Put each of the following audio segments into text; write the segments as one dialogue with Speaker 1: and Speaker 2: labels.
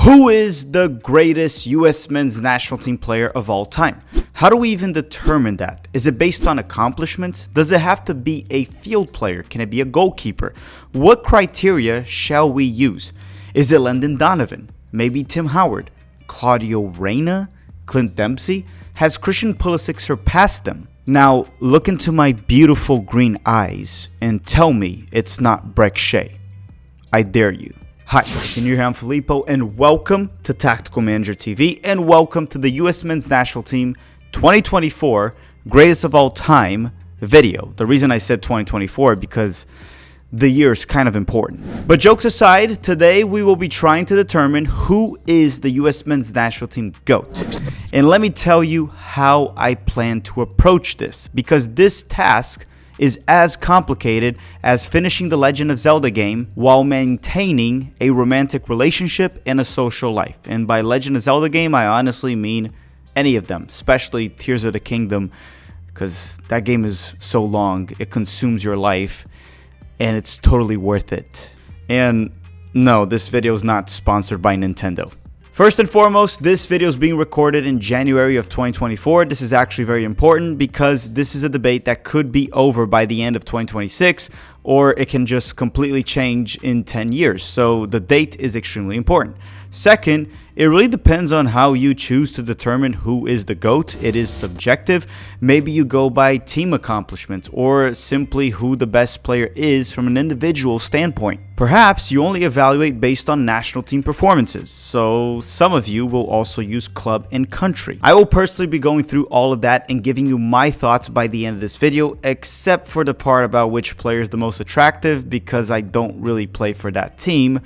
Speaker 1: Who is the greatest US men's national team player of all time? How do we even determine that? Is it based on accomplishments? Does it have to be a field player? Can it be a goalkeeper? What criteria shall we use? Is it Landon Donovan? Maybe Tim Howard? Claudio Reyna? Clint Dempsey? Has Christian Pulisic surpassed them? Now, look into my beautiful green eyes and tell me it's not Breck Shea. I dare you. Hi, and you're here, I'm Filippo, and welcome to Tactical Manager TV, and welcome to the US Men's National Team 2024 Greatest of All Time video. The reason I said 2024 because the year is kind of important. But jokes aside, today we will be trying to determine who is the US Men's National Team GOAT. And let me tell you how I plan to approach this, because this task is as complicated as finishing the Legend of Zelda game while maintaining a romantic relationship and a social life. And by Legend of Zelda game, I honestly mean any of them, especially Tears of the Kingdom, because that game is so long, it consumes your life, and it's totally worth it. And no, this video is not sponsored by Nintendo. First and foremost, this video is being recorded in January of 2024. This is actually very important because this is a debate that could be over by the end of 2026, or it can just completely change in 10 years. So the date is extremely important. Second, it really depends on how you choose to determine who is the GOAT. It is subjective. Maybe you go by team accomplishments or simply who the best player is from an individual standpoint. Perhaps you only evaluate based on national team performances. So some of you will also use club and country. I will personally be going through all of that and giving you my thoughts by the end of this video, except for the part about which player is the most attractive, because I don't really play for that team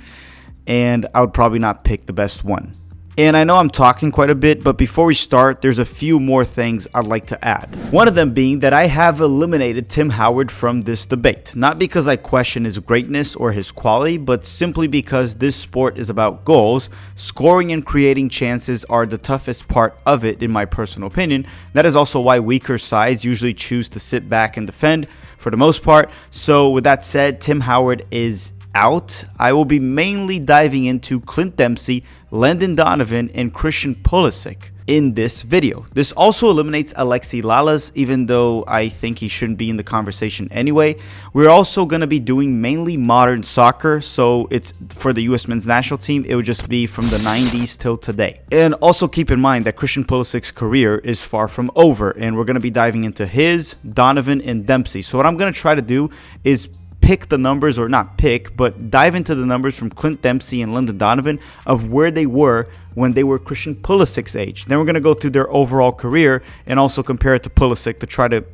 Speaker 1: and I would probably not pick the best one. And I know I'm talking quite a bit, but before we start, there's a few more things I'd like to add. One of them being that I have eliminated Tim Howard from this debate. Not because I question his greatness or his quality, but simply because this sport is about goals. Scoring and creating chances are the toughest part of it, in my personal opinion. That is also why weaker sides usually choose to sit back and defend for the most part. So with that said, Tim Howard is out. I will be mainly diving into Clint Dempsey, Landon Donovan, and Christian Pulisic in this video. This also eliminates Alexi Lalas, even though I think he shouldn't be in the conversation anyway. We're also going to be doing mainly modern soccer, so it's for the US Men's National Team, it would just be from the 90s till today. And also keep in mind that Christian Pulisic's career is far from over, and we're going to be diving into his, Donovan, and Dempsey. So what I'm going to try to do is pick the numbers, or not pick, but dive into the numbers from Clint Dempsey and Landon Donovan of where they were when they were Christian Pulisic's age. Then we're going to go through their overall career and also compare it to Pulisic to try to,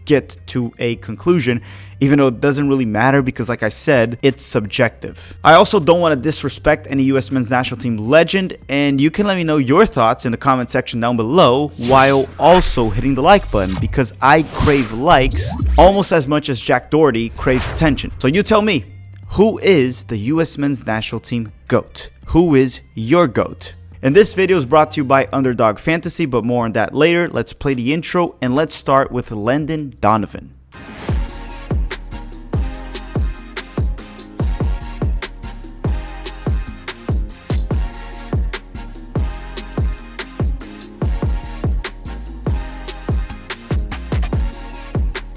Speaker 1: get to a conclusion, even though it doesn't really matter because, like I said, it's subjective. I also don't want to disrespect any US Men's National Team legend, and you can let me know your thoughts in the comment section down below while also hitting the like button, because I crave likes almost as much as Jack Doherty craves attention. So you tell me, who is the US Men's National Team GOAT? Who is your GOAT? And this video is brought to you by Underdog Fantasy, but more on that later. Let's play the intro and let's start with Landon Donovan.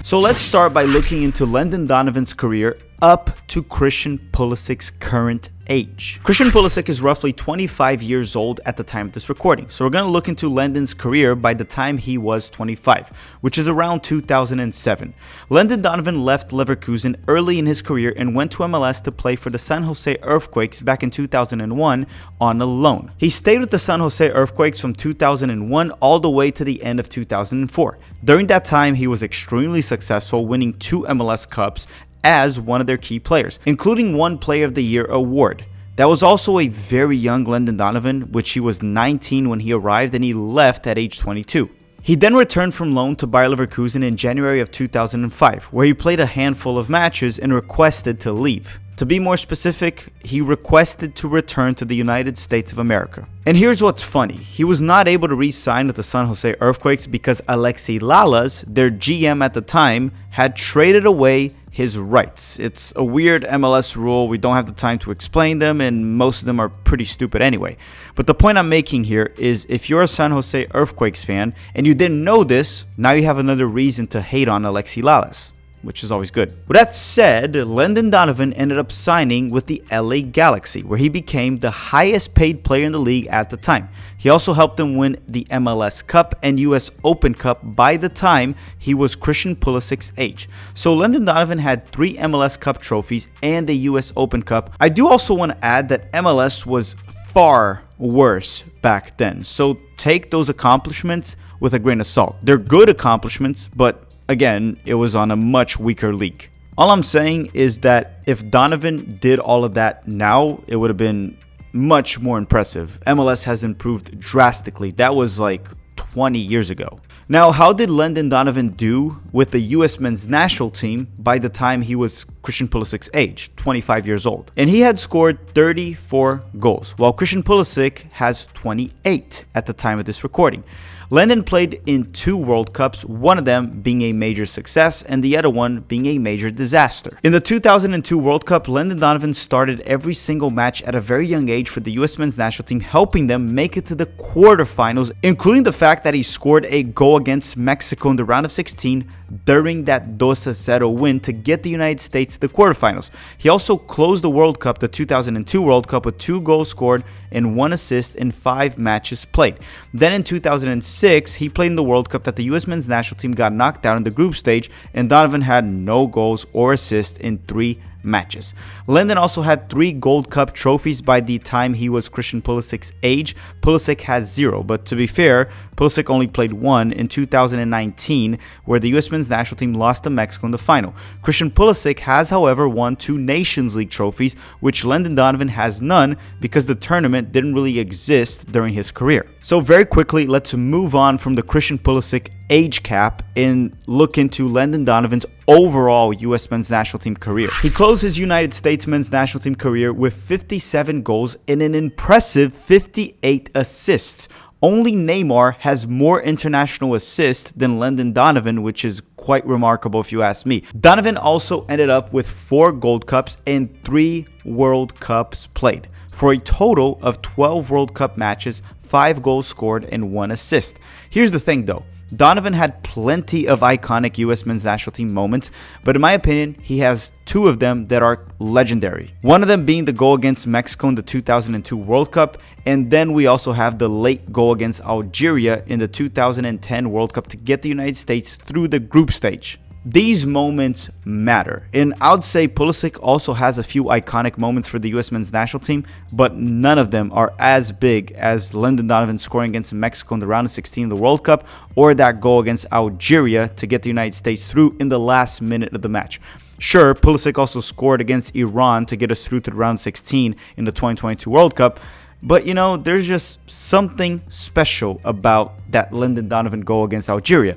Speaker 1: So let's start by looking into Landon Donovan's career up to Christian Pulisic's current age. Christian Pulisic is roughly 25 years old at the time of this recording. So we're going to look into Landon's career by the time he was 25, which is around 2007. Landon Donovan left Leverkusen early in his career and went to MLS to play for the San Jose Earthquakes back in 2001 on a loan. He stayed with the San Jose Earthquakes from 2001 all the way to the end of 2004. During that time, he was extremely successful, winning 2 MLS Cups as one of their key players, including one Player of the Year award. That was also a very young Landon Donovan, which he was 19 when he arrived and he left at age 22. He then returned from loan to Bayer Leverkusen in January of 2005, where he played a handful of matches and requested to leave. To be more specific, he requested to return to the United States of America. And here's what's funny. He was not able to re-sign with the San Jose Earthquakes because Alexi Lalas, their GM at the time, had traded away his rights. It's a weird MLS rule. We don't have the time to explain them, and most of them are pretty stupid anyway. But the point I'm making here is if you're a San Jose Earthquakes fan and you didn't know this, now you have another reason to hate on Alexi Lalas, which is always good. With that said, Landon Donovan ended up signing with the LA Galaxy, where he became the highest paid player in the league at the time. He also helped them win the MLS Cup and US Open Cup by the time he was Christian Pulisic's age. So Landon Donovan had 3 MLS Cup trophies and a US Open Cup. I do also want to add that MLS was far worse back then, so take those accomplishments with a grain of salt. They're good accomplishments, but again, it was on a much weaker league. All I'm saying is that if Donovan did all of that now, it would have been much more impressive. MLS has improved drastically. That was like 20 years ago. Now, how did Landon Donovan do with the US men's national team by the time he was Christian Pulisic's age, 25 years old? And he had scored 34 goals, while Christian Pulisic has 28 at the time of this recording. Landon played in 2 World Cups, one of them being a major success and the other one being a major disaster. In the 2002 World Cup, Landon Donovan started every single match at a very young age for the US men's national team, helping them make it to the quarterfinals, including the fact that he scored a goal against Mexico in the round of 16 during that 2-0 win to get the United States to the quarterfinals. He also closed the World Cup, the 2002 World Cup, with 2 goals scored and 1 assist in 5 matches played. Then in 2006, he played in the World Cup that the US men's national team got knocked out in the group stage, and Donovan had no goals or assists in 3 matches. Landon also had 3 Gold Cup trophies by the time he was Christian Pulisic's age. Pulisic has 0, but to be fair, Pulisic only played 1 in 2019, where the US men's national team lost to Mexico in the final. Christian Pulisic has, however, won 2 Nations League trophies, which Landon Donovan has none because the tournament didn't really exist during his career. So very quickly, let's move on from the Christian Pulisic age cap and look into Landon Donovan's overall US men's national team career. He closed his United States men's national team career with 57 goals and an impressive 58 assists. Only Neymar has more international assists than Landon Donovan, which is quite remarkable if you ask me. Donovan also ended up with 4 Gold Cups and 3 World Cups played, for a total of 12 World Cup matches, 5 goals scored, and 1 assist. Here's the thing though. Donovan had plenty of iconic US men's national team moments, but in my opinion, he has 2 of them that are legendary. One of them being the goal against Mexico in the 2002 World Cup, and then we also have the late goal against Algeria in the 2010 World Cup to get the United States through the group stage. These moments matter, and I would say Pulisic also has a few iconic moments for the US men's national team, but none of them are as big as Landon Donovan scoring against Mexico in the round of 16 of the World Cup, or that goal against Algeria to get the United States through in the last minute of the match. Sure, Pulisic also scored against Iran to get us through to the round 16 in the 2022 World Cup, but you know, there's just something special about that Landon Donovan goal against Algeria.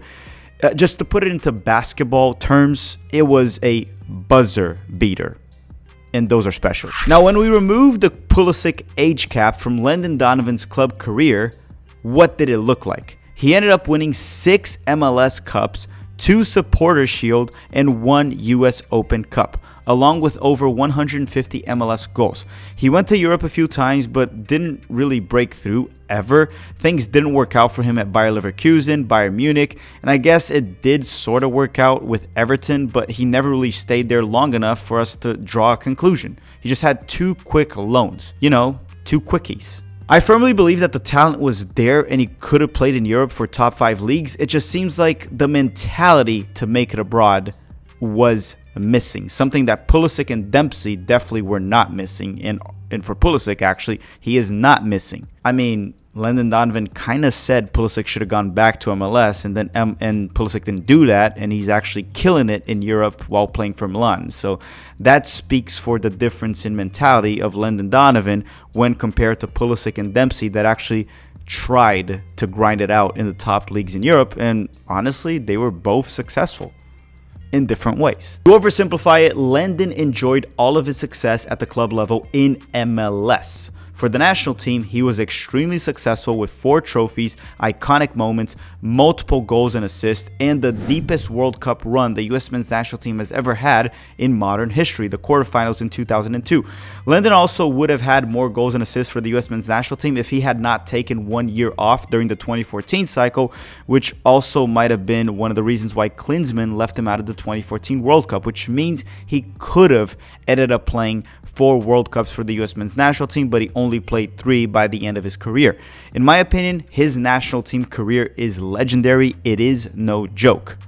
Speaker 1: Just to put it into basketball terms, it was a buzzer beater, and those are special. Now, when we remove the Pulisic age cap from Landon Donovan's club career, what did it look like? He ended up winning 6 MLS Cups, 2 Supporters Shield, and 1 US Open Cup, along with over 150 MLS goals. He went to Europe a few times, but didn't really break through ever. Things didn't work out for him at Bayer Leverkusen, Bayern Munich, and I guess it did sort of work out with Everton, but he never really stayed there long enough for us to draw a conclusion. He just had 2 quick loans, 2 quickies. I firmly believe that the talent was there and he could have played in Europe for top 5 leagues. It just seems like the mentality to make it abroad was missing, something that Pulisic and Dempsey definitely were not missing, and for Pulisic, actually, he is not missing. I mean, Landon Donovan kind of said Pulisic should have gone back to MLS, and Pulisic didn't do that, and he's actually killing it in Europe while playing for Milan. So that speaks for the difference in mentality of Landon Donovan when compared to Pulisic and Dempsey that actually tried to grind it out in the top leagues in Europe, and honestly, they were both successful in different ways. To oversimplify it, Landon enjoyed all of his success at the club level in MLS. For the national team, he was extremely successful with 4 trophies, iconic moments, multiple goals and assists, and the deepest World Cup run the US men's national team has ever had in modern history, the quarterfinals in 2002. Landon also would have had more goals and assists for the US men's national team if he had not taken 1 year off during the 2014 cycle, which also might have been one of the reasons why Klinsmann left him out of the 2014 World Cup, which means he could have ended up playing 4 World Cups for the US men's national team, but he only played 3 by the end of his career. In my opinion, his national team career is legendary. It is no joke.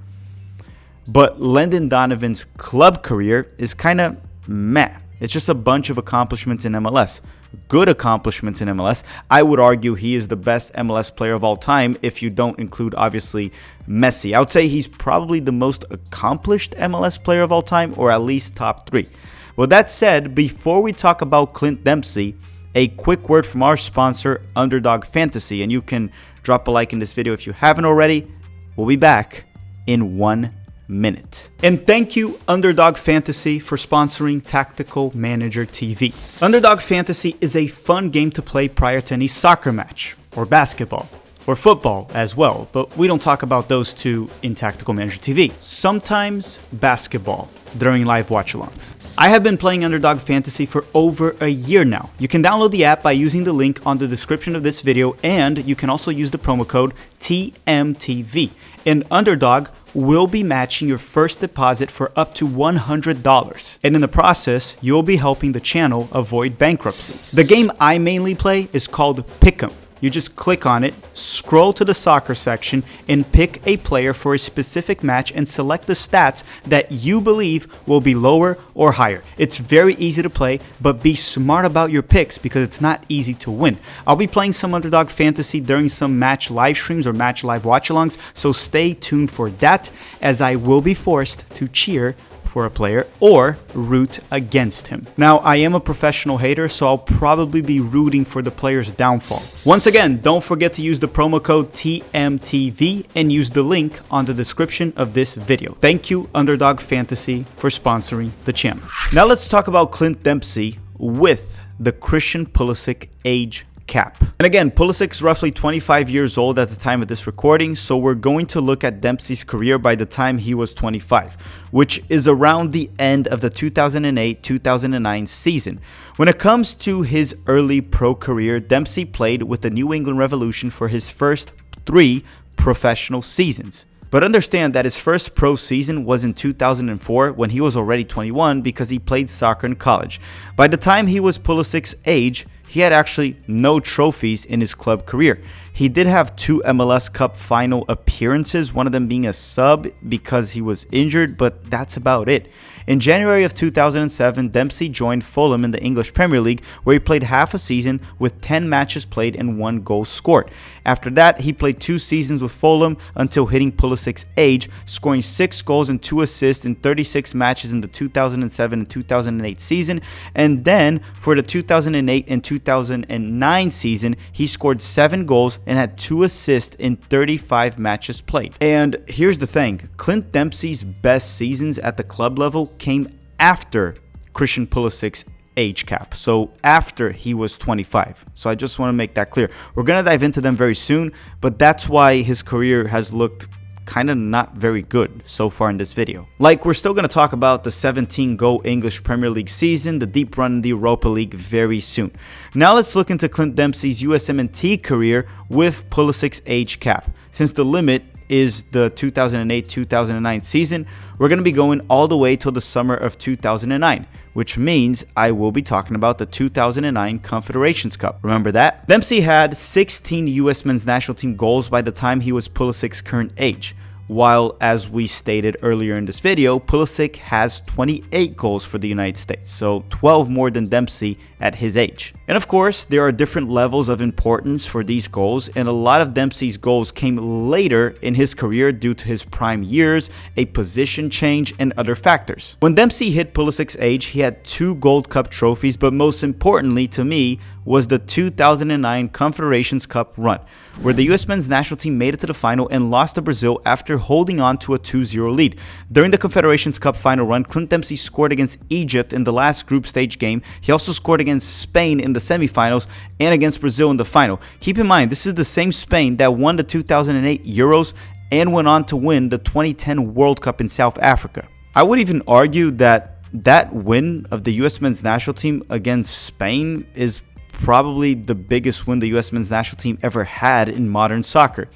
Speaker 1: But Landon Donovan's club career is kind of meh. It's just a bunch of accomplishments in MLS. Good accomplishments in MLS. I would argue he is the best MLS player of all time if you don't include, obviously, Messi. I would say he's probably the most accomplished MLS player of all time, or at least top 3. With that said, before we talk about Clint Dempsey, a quick word from our sponsor, Underdog Fantasy. And you can drop a like in this video if you haven't already. We'll be back in 1 minute. And thank you, Underdog Fantasy, for sponsoring Tactical Manager TV. Underdog Fantasy is a fun game to play prior to any soccer match, or basketball, or football as well, but we don't talk about those two in Tactical Manager TV. Sometimes basketball during live watch-alongs. I have been playing Underdog Fantasy for over a year now. You can download the app by using the link on the description of this video, and you can also use the promo code TMTV. And Underdog will be matching your first deposit for up to $100. And in the process, you'll be helping the channel avoid bankruptcy. The game I mainly play is called Pick'em. You just click on it, scroll to the soccer section, and pick a player for a specific match and select the stats that you believe will be lower or higher. It's very easy to play, but be smart about your picks because it's not easy to win. I'll be playing some Underdog Fantasy during some match live streams or match live watch-alongs, so stay tuned for that, as I will be forced to cheer for a player or root against him. Now, I am a professional hater, so I'll probably be rooting for the player's downfall. Once again, don't forget to use the promo code TMTV and use the link on the description of this video. Thank you, Underdog Fantasy, for sponsoring the channel. Now let's talk about Clint Dempsey with the Christian Pulisic age cap. And again, Pulisic's roughly 25 years old at the time of this recording, so we're going to look at Dempsey's career by the time he was 25, which is around the end of the 2008-2009 season. When it comes to his early pro career, Dempsey played with the New England Revolution for his first 3 professional seasons. But understand that his first pro season was in 2004 when he was already 21 because he played soccer in college. By the time he was Pulisic's age, he had actually no trophies in his club career. He did have 2 MLS Cup final appearances, one of them being a sub because he was injured, but that's about it. In January of 2007, Dempsey joined Fulham in the English Premier League, where he played half a season with 10 matches played and 1 goal scored. After that, he played 2 seasons with Fulham until hitting Pulisic's age, scoring 6 goals and 2 assists in 36 matches in the 2007 and 2008 season. And then for the 2008 and 2009 season, he scored 7 goals and had 2 assists in 35 matches played. And here's the thing, Clint Dempsey's best seasons at the club level came after Christian Pulisic's age cap, so after he was 25. So I just want to make that clear. We're going to dive into them very soon, but that's why his career has looked kind of not very good so far in this video. Like, we're still going to talk about the 17-goal English Premier League season, the deep run in the Europa League very soon. Now let's look into Clint Dempsey's USMNT career with Pulisic's age cap. Since the limit is the 2008-2009 season, we're going to be going all the way till the summer of 2009, which means I will be talking about the 2009 Confederations Cup. Remember that? Dempsey had 16 US men's national team goals by the time he was Pulisic's current age, while, as we stated earlier in this video, Pulisic has 28 goals for the United States, so 12 more than Dempsey at his age. And of course, there are different levels of importance for these goals, and a lot of Dempsey's goals came later in his career due to his prime years, a position change, and other factors. When Dempsey hit Pulisic's age, he had 2 Gold Cup trophies, but most importantly to me was the 2009 Confederations Cup run, where the US men's national team made it to the final and lost to Brazil after holding on to a 2-0 lead. During the Confederations Cup final run, Clint Dempsey scored against Egypt in the last group stage game. He also scored against Spain in the semifinals and against Brazil in the final. Keep in mind, this is the same Spain that won the 2008 Euros and went on to win the 2010 World Cup in South Africa. I would even argue that win of the US men's national team against Spain is probably the biggest win the US men's national team ever had in modern soccer.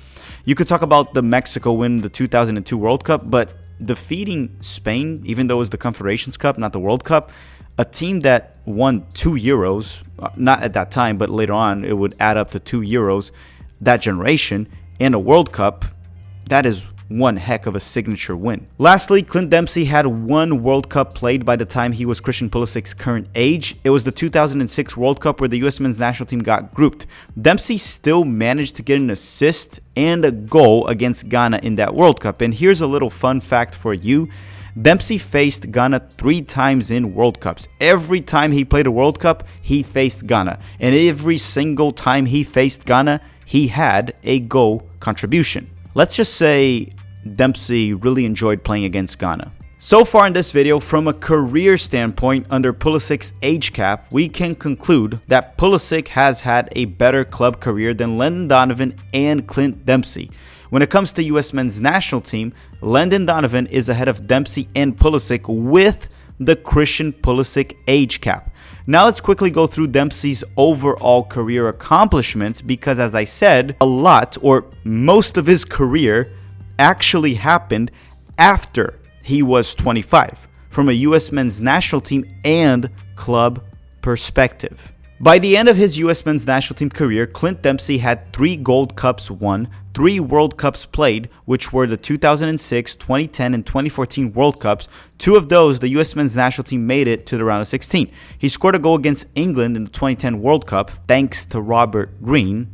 Speaker 1: You could talk about the Mexico win, the 2002 World Cup, but defeating Spain, even though it was the Confederations Cup, not the World Cup, a team that won 2 Euros, not at that time, but later on, it would add up to 2 Euros, that generation, and a World Cup, that is one heck of a signature win. Lastly, Clint Dempsey had 1 World Cup played by the time he was Christian Pulisic's current age. It was the 2006 World Cup where the US men's national team got grouped. Dempsey still managed to get an assist and a goal against Ghana in that World Cup. And here's a little fun fact for you. Dempsey faced Ghana 3 times in World Cups. Every time he played a World Cup, he faced Ghana. And every single time he faced Ghana, he had a goal contribution. Let's just say Dempsey really enjoyed playing against Ghana. So far in this video, from a career standpoint under Pulisic's age cap, we can conclude that Pulisic has had a better club career than Landon Donovan and Clint Dempsey. When it comes to US men's national team, Landon Donovan is ahead of Dempsey and Pulisic with the Christian Pulisic age cap. Now let's quickly go through Dempsey's overall career accomplishments because, as I said, a lot or most of his career actually happened after he was 25 from a US men's national team and club perspective. By the end of his US men's national team career, Clint Dempsey had 3 Gold Cups won, 3 World Cups played, which were the 2006, 2010, and 2014 World Cups. 2 of those, the US men's national team made it to the round of 16. He scored a goal against England in the 2010 World Cup, thanks to Robert Green,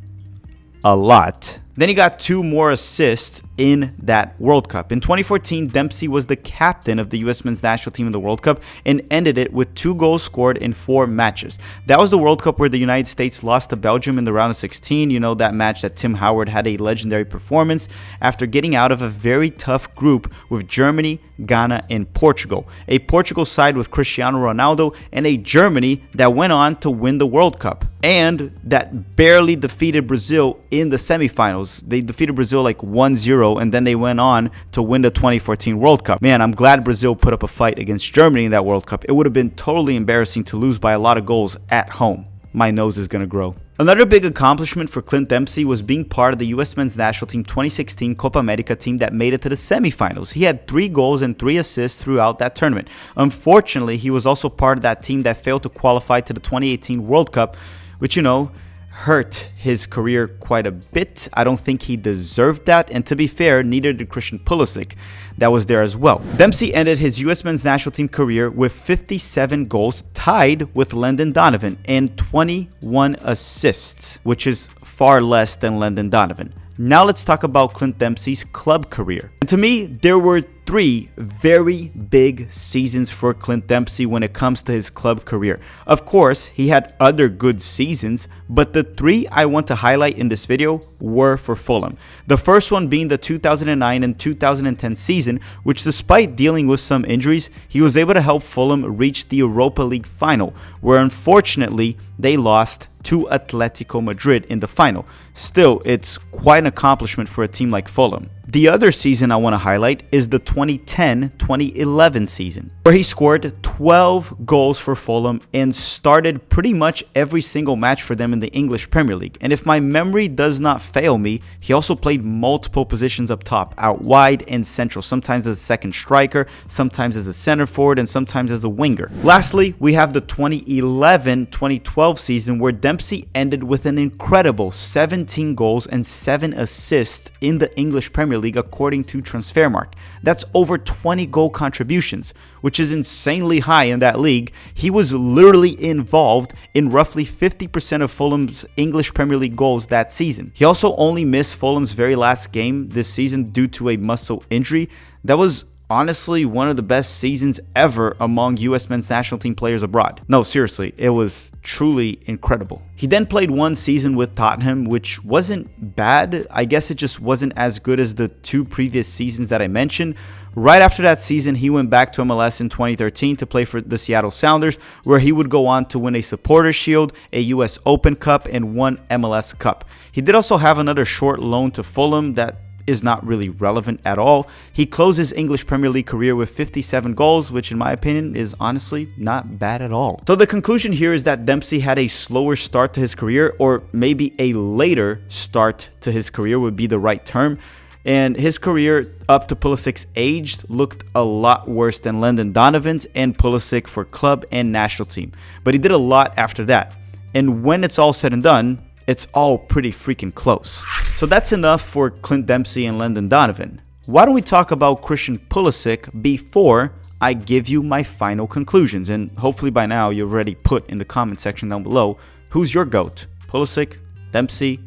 Speaker 1: a lot. Then he got 2 more assists in that World Cup. In 2014, Dempsey was the captain of the US men's national team in the World Cup and ended it with 2 goals scored in 4 matches. That was the World Cup where the United States lost to Belgium in the round of 16. You know, that match that Tim Howard had a legendary performance after getting out of a very tough group with Germany, Ghana, and Portugal. A Portugal side with Cristiano Ronaldo and a Germany that went on to win the World Cup and that barely defeated Brazil in the semifinals. They defeated Brazil like 1-0 and then they went on to win the 2014 World Cup. Man, I'm glad Brazil put up a fight against Germany in that World Cup. It would have been totally embarrassing to lose by a lot of goals at home. My nose is going to grow. Another big accomplishment for Clint Dempsey was being part of the US men's national team 2016 Copa America team that made it to the semifinals. He had 3 goals and 3 assists throughout that tournament. Unfortunately, he was also part of that team that failed to qualify to the 2018 World Cup, which, you know, hurt his career quite a bit. I don't think he deserved that, and to be fair, neither did Christian Pulisic. That was there as well. Dempsey ended his US men's national team career with 57 goals, tied with Landon Donovan, and 21 assists, which is far less than Landon Donovan. Now let's talk about Clint Dempsey's club career. And to me, there were 3 very big seasons for Clint Dempsey when it comes to his club career. Of course, he had other good seasons, but the 3 I want to highlight in this video were for Fulham. The first one being the 2009 and 2010 season, which despite dealing with some injuries, he was able to help Fulham reach the Europa League final, where unfortunately they lost to Atletico Madrid in the final. Still, it's quite an accomplishment for a team like Fulham. The other season I want to highlight is the 2010-2011 season, where he scored 12 goals for Fulham and started pretty much every single match for them in the English Premier League. And if my memory does not fail me, he also played multiple positions up top, out wide and central, sometimes as a second striker, sometimes as a center forward, and sometimes as a winger. Lastly, we have the 2011-2012 season where Dempsey ended with an incredible 17 goals and 7 assists in the English Premier League according to Transfermarkt. That's over 20 goal contributions, which is insanely high in that league. He was literally involved in roughly 50% of Fulham's English Premier League goals that season. He also only missed Fulham's very last game this season due to a muscle injury. That was honestly one of the best seasons ever among US men's national team players abroad. No, seriously, it was truly incredible. He then played one season with Tottenham, which wasn't bad. I guess it just wasn't as good as the 2 previous seasons that I mentioned. Right after that season, he went back to MLS in 2013 to play for the Seattle Sounders, where he would go on to win a Supporters' Shield, a US Open Cup, and 1 MLS Cup. He did also have another short loan to Fulham that is not really relevant at all. He closed his English Premier League career with 57 goals, which in my opinion is honestly not bad at all. So the conclusion here is that Dempsey had a slower start to his career, or maybe a later start to his career would be the right term. And his career up to Pulisic's age looked a lot worse than Landon Donovan's and Pulisic for club and national team. But he did a lot after that. And when it's all said and done, it's all pretty freaking close. So that's enough for Clint Dempsey and Landon Donovan. Why don't we talk about Christian Pulisic before I give you my final conclusions? And hopefully by now you've already put in the comment section down below, who's your GOAT? Pulisic, Dempsey,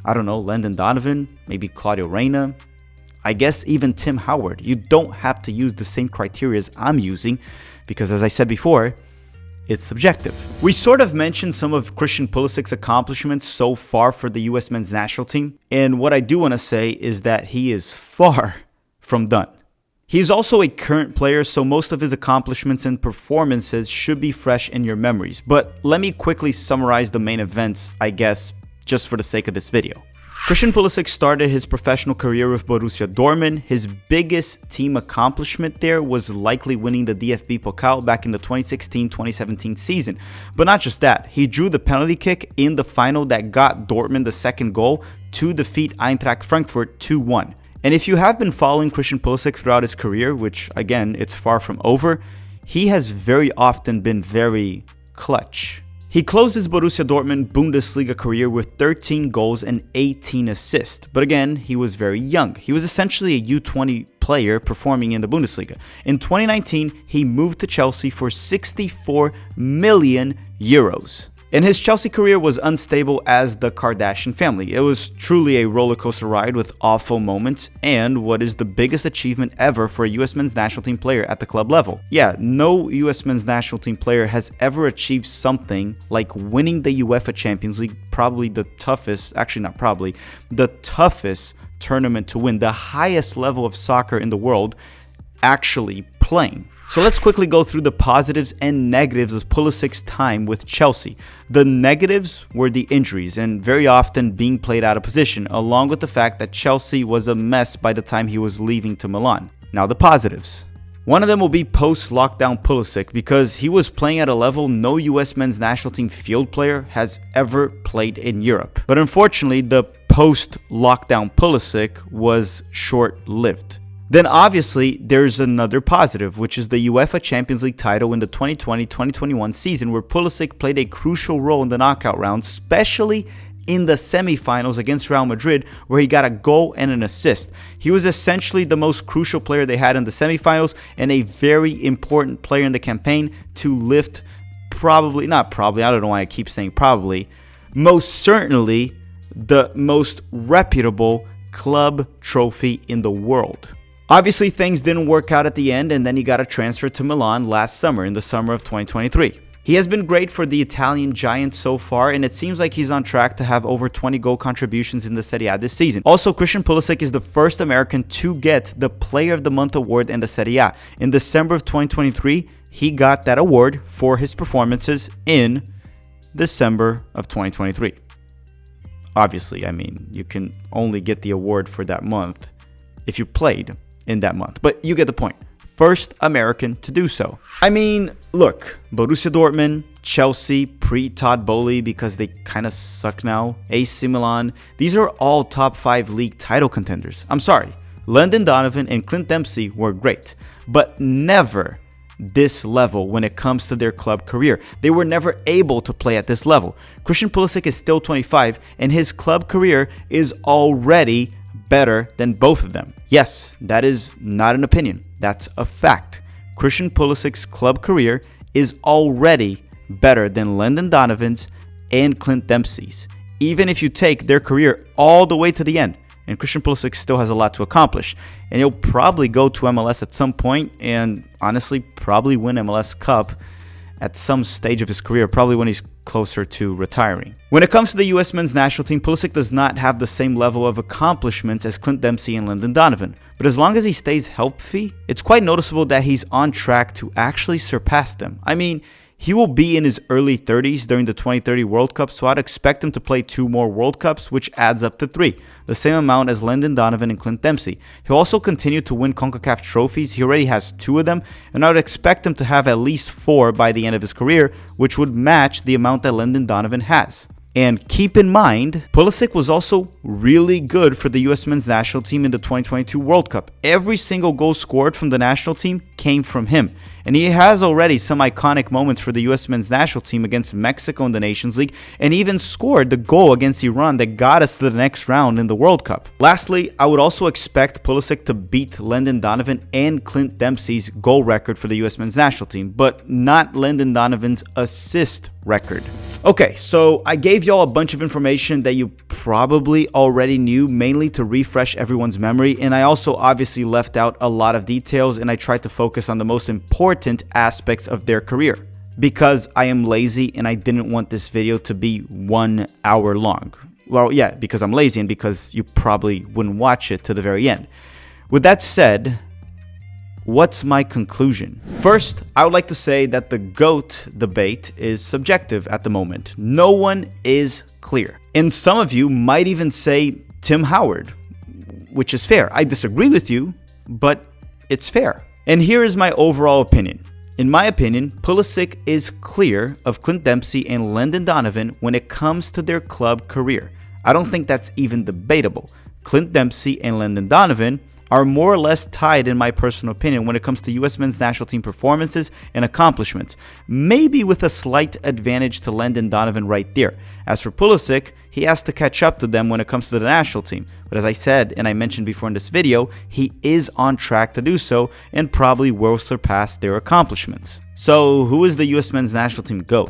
Speaker 1: I don't know, Landon Donovan, maybe Claudio Reyna, I guess even Tim Howard. You don't have to use the same criteria as I'm using because, as I said before, it's subjective. We sort of mentioned some of Christian Pulisic's accomplishments so far for the US men's national team, and what I do want to say is that he is far from done. He's also a current player, so most of his accomplishments and performances should be fresh in your memories. But let me quickly summarize the main events, I guess, just for the sake of this video. Christian Pulisic started his professional career with Borussia Dortmund. His biggest team accomplishment there was likely winning the DFB Pokal back in the 2016-2017 season. But not just that, he drew the penalty kick in the final that got Dortmund the second goal to defeat Eintracht Frankfurt 2-1. And if you have been following Christian Pulisic throughout his career, which again, it's far from over, he has very often been very clutch. He closed his Borussia Dortmund Bundesliga career with 13 goals and 18 assists. But again, he was very young. He was essentially a U20 player performing in the Bundesliga. In 2019, he moved to Chelsea for 64 million euros. And his Chelsea career was unstable as the Kardashian family. It was truly a roller coaster ride with awful moments and what is the biggest achievement ever for a US men's national team player at the club level. Yeah, no US men's national team player has ever achieved something like winning the UEFA Champions League, probably the toughest, actually not probably, the toughest tournament to win, the highest level of soccer in the world, actually playing. So let's quickly go through the positives and negatives of Pulisic's time with Chelsea. The negatives were the injuries and very often being played out of position, along with the fact that Chelsea was a mess by the time he was leaving to Milan. Now the positives. One of them will be post-lockdown Pulisic because he was playing at a level no US men's national team field player has ever played in Europe. But unfortunately, the post-lockdown Pulisic was short-lived. Then obviously, there's another positive, which is the UEFA Champions League title in the 2020-2021 season, where Pulisic played a crucial role in the knockout round, especially in the semifinals against Real Madrid, where he got a goal and an assist. He was essentially the most crucial player they had in the semifinals and a very important player in the campaign to lift I don't know why I keep saying probably, most certainly the most reputable club trophy in the world. Obviously, things didn't work out at the end, and then he got a transfer to Milan last summer, in the summer of 2023. He has been great for the Italian giant so far, and it seems like he's on track to have over 20 goal contributions in the Serie A this season. Also, Christian Pulisic is the first American to get the Player of the Month award in the Serie A. In December of 2023, he got that award for his performances in December of 2023. Obviously, I mean, you can only get the award for that month if you played in that month, but you get the point. First American to do so. I mean, look, Borussia Dortmund, Chelsea, pre-Todd Boehly because they kind of suck now, AC Milan, these are all top 5 league title contenders. I'm sorry, Landon Donovan and Clint Dempsey were great, but never this level when it comes to their club career. They were never able to play at this level. Christian Pulisic is still 25 and his club career is already better than both of them. Yes, that is not an opinion. That's a fact. Christian Pulisic's club career is already better than Landon Donovan's and Clint Dempsey's, even if you take their career all the way to the end and Christian Pulisic still has a lot to accomplish. And he'll probably go to MLS at some point and honestly probably win MLS Cup at some stage of his career, probably when he's closer to retiring. When it comes to the US men's national team, Pulisic does not have the same level of accomplishments as Clint Dempsey and Landon Donovan, but as long as he stays healthy, it's quite noticeable that he's on track to actually surpass them. I mean, he will be in his early 30s during the 2030 World Cup, so I'd expect him to play 2 more World Cups, which adds up to 3, the same amount as Landon Donovan and Clint Dempsey. He'll also continue to win CONCACAF trophies. He already has 2 of them, and I would expect him to have at least 4 by the end of his career, which would match the amount that Landon Donovan has. And keep in mind, Pulisic was also really good for the US men's national team in the 2022 World Cup. Every single goal scored from the national team came from him. And he has already some iconic moments for the US men's national team against Mexico in the Nations League, and even scored the goal against Iran that got us to the next round in the World Cup. Lastly, I would also expect Pulisic to beat Landon Donovan and Clint Dempsey's goal record for the US men's national team, but not Landon Donovan's assist record. Okay, so I gave y'all a bunch of information that you probably already knew, mainly to refresh everyone's memory, and I also obviously left out a lot of details, and I tried to focus on the most important aspects of their career because I am lazy and I didn't want this video to be 1 hour long. Well, yeah, because I'm lazy and because you probably wouldn't watch it to the very end. With that said, what's my conclusion? First, I would like to say that the GOAT debate is subjective at the moment. No one is clear. And some of you might even say Tim Howard, which is fair. I disagree with you, but it's fair. And here is my overall opinion. In my opinion, Pulisic is clear of Clint Dempsey and Landon Donovan when it comes to their club career. I don't think that's even debatable. Clint Dempsey and Landon Donovan are more or less tied in my personal opinion when it comes to US men's national team performances and accomplishments, maybe with a slight advantage to Landon Donovan right there. As for Pulisic, he has to catch up to them when it comes to the national team, but as I said and I mentioned before in this video, he is on track to do so and probably will surpass their accomplishments. So who is the US men's national team GOAT?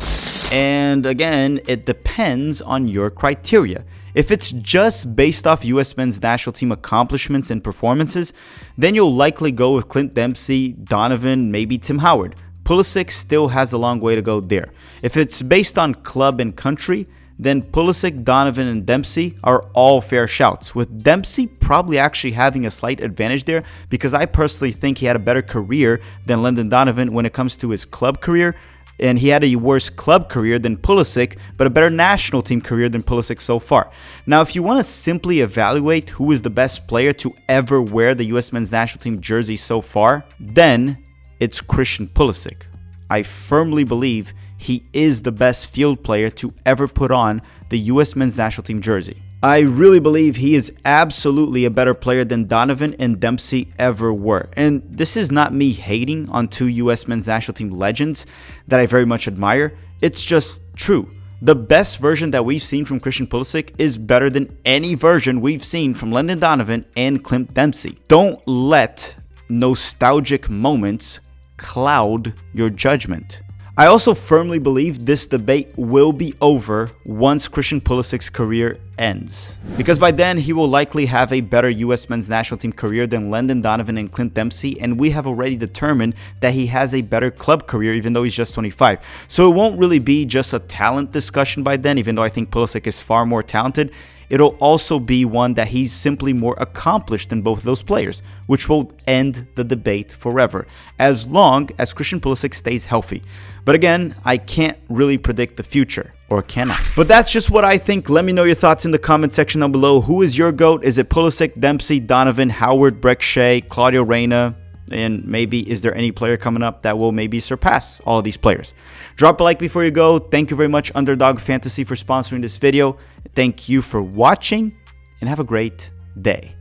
Speaker 1: And again, it depends on your criteria. If it's just based off US men's national team accomplishments and performances, then you'll likely go with Clint Dempsey, Donovan, maybe Tim Howard. Pulisic still has a long way to go there. If it's based on club and country, then Pulisic, Donovan, and Dempsey are all fair shouts, with Dempsey probably actually having a slight advantage there because I personally think he had a better career than Landon Donovan when it comes to his club career. And he had a worse club career than Pulisic, but a better national team career than Pulisic so far. Now, if you want to simply evaluate who is the best player to ever wear the US men's national team jersey so far, then it's Christian Pulisic. I firmly believe he is the best field player to ever put on the US men's national team jersey. I really believe he is absolutely a better player than Donovan and Dempsey ever were. And this is not me hating on 2 US men's national team legends that I very much admire. It's just true. The best version that we've seen from Christian Pulisic is better than any version we've seen from Landon Donovan and Clint Dempsey. Don't let nostalgic moments cloud your judgment. I also firmly believe this debate will be over once Christian Pulisic's career ends, because by then he will likely have a better US men's national team career than Landon Donovan and Clint Dempsey, and we have already determined that he has a better club career even though he's just 25. So it won't really be just a talent discussion by then, even though I think Pulisic is far more talented. It'll also be one that he's simply more accomplished than both of those players, which will end the debate forever, as long as Christian Pulisic stays healthy. But again, I can't really predict the future, or can I? But that's just what I think. Let me know your thoughts in the comment section down below. Who is your GOAT? Is it Pulisic, Dempsey, Donovan, Howard, Breck Shea, Claudio Reyna? And maybe is there any player coming up that will maybe surpass all of these players? Drop a like before you go. Thank you very much, Underdog Fantasy, for sponsoring this video. Thank you for watching, and have a great day.